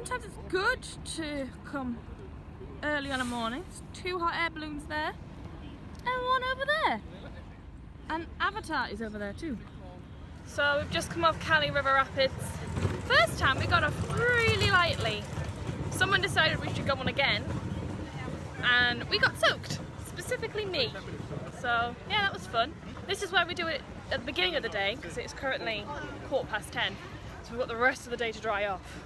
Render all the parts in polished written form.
sometimes it's good to come early on a morning. There's 2 hot air balloons there and 1 over there. And Avatar is over there too. So we've just come off Kali River Rapids. First time we got off really lightly. Someone decided we should go on again and we got soaked, specifically me. So yeah, that was fun. This is why we do it at the beginning of the day, because it's currently 10:15. So we've got the rest of the day to dry off.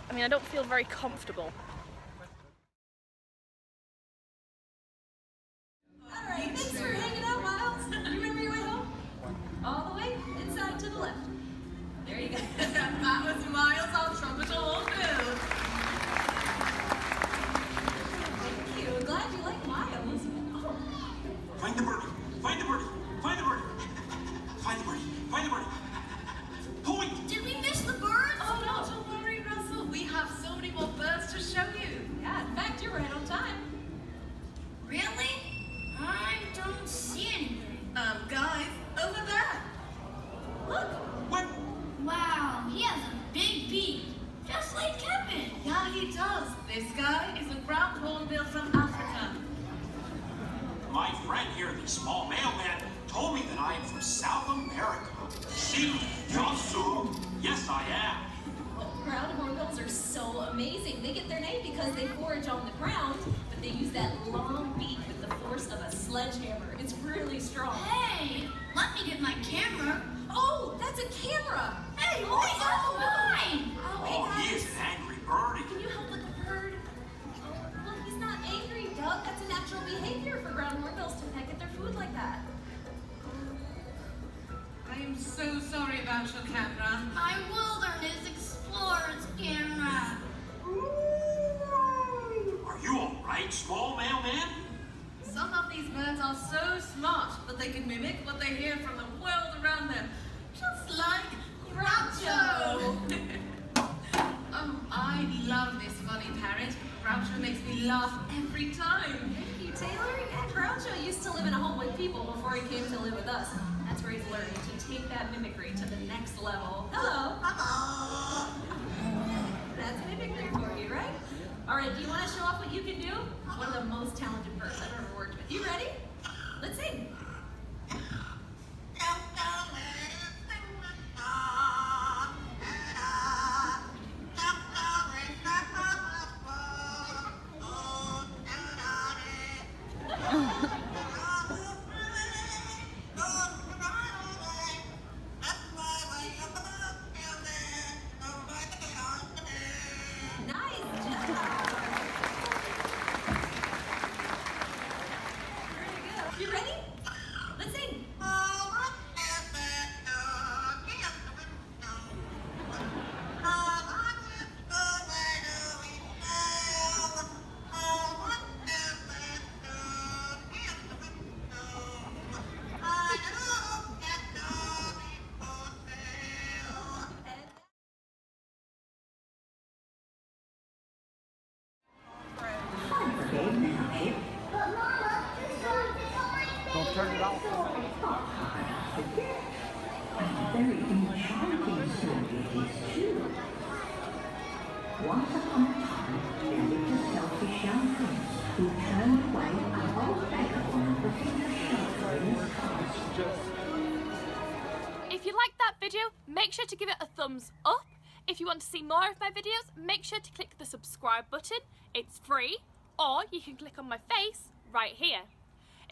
I mean, I don't feel very comfortable. Alright, thanks for hanging out, Miles. You remember your way home? All the way inside to the left. There you go. That was Miles on Tropical Food. Thank you. Glad you like Miles. Oh. Find the birdie. Find the birdie. Find the birdie. Find the birdie. Find the birdie. Point. Did we miss the birds? Oh no, don't worry, Russell. We have so many more birds to show you. Yeah, in fact, you're right on time. Really? I don't see anything. Guys, over there. Look. What? Wow, he has a big beak, just like Kevin. Yeah, he does. This guy is a ground hornbill from Africa. My friend here, the small mailman, told me that I am from South America. See, Josu. Yes, I am. Ground hornbills are so amazing. They get their name because they forage on the ground, but they use that long beak with the force of a sledgehammer. It's really strong. Hey, let me get my camera. Oh, that's a camera. Hey, wait, that's mine. Oh, hey Oh, guys. he is an angry birdie. Can you help with the bird? Oh, well, he's not angry, Doug. That's a natural behavior for ground hornbills to peck at their food like that. I am so sorry about your camera. My Wilderness Explorer's camera. Are you all right, small mailman? Some of these birds are so smart that they can mimic what they hear from the world around them. Just like Groucho. Oh, I love this funny parrot. Groucho makes me laugh every time. Thank you, Taylor. Yeah, Groucho used to live in a home with people before he came to live with us. That's where he's learning to take that mimicry to the next level. Hello. Hello. That's mimicry for you, right? All right, do you want to show off what you can do? One of the most talented birds I've ever worked with. You ready? Let's sing. Nice job. Very good. You ready? Let's sing. Don't turn it off. A very enchanting story it is too. Once upon a time, there lived a selfish young prince who turned away an old vagabond looking for shelter in his castle. If you liked that video, make sure to give it a thumbs up. If you want to see more of my videos, make sure to click the subscribe button. It's free, or you can click on my face right here.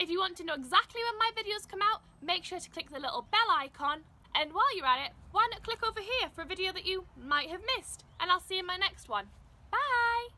If you want to know exactly when my videos come out, make sure to click the little bell icon. And while you're at it, why not click over here for a video that you might have missed? And I'll see you in my next one. Bye!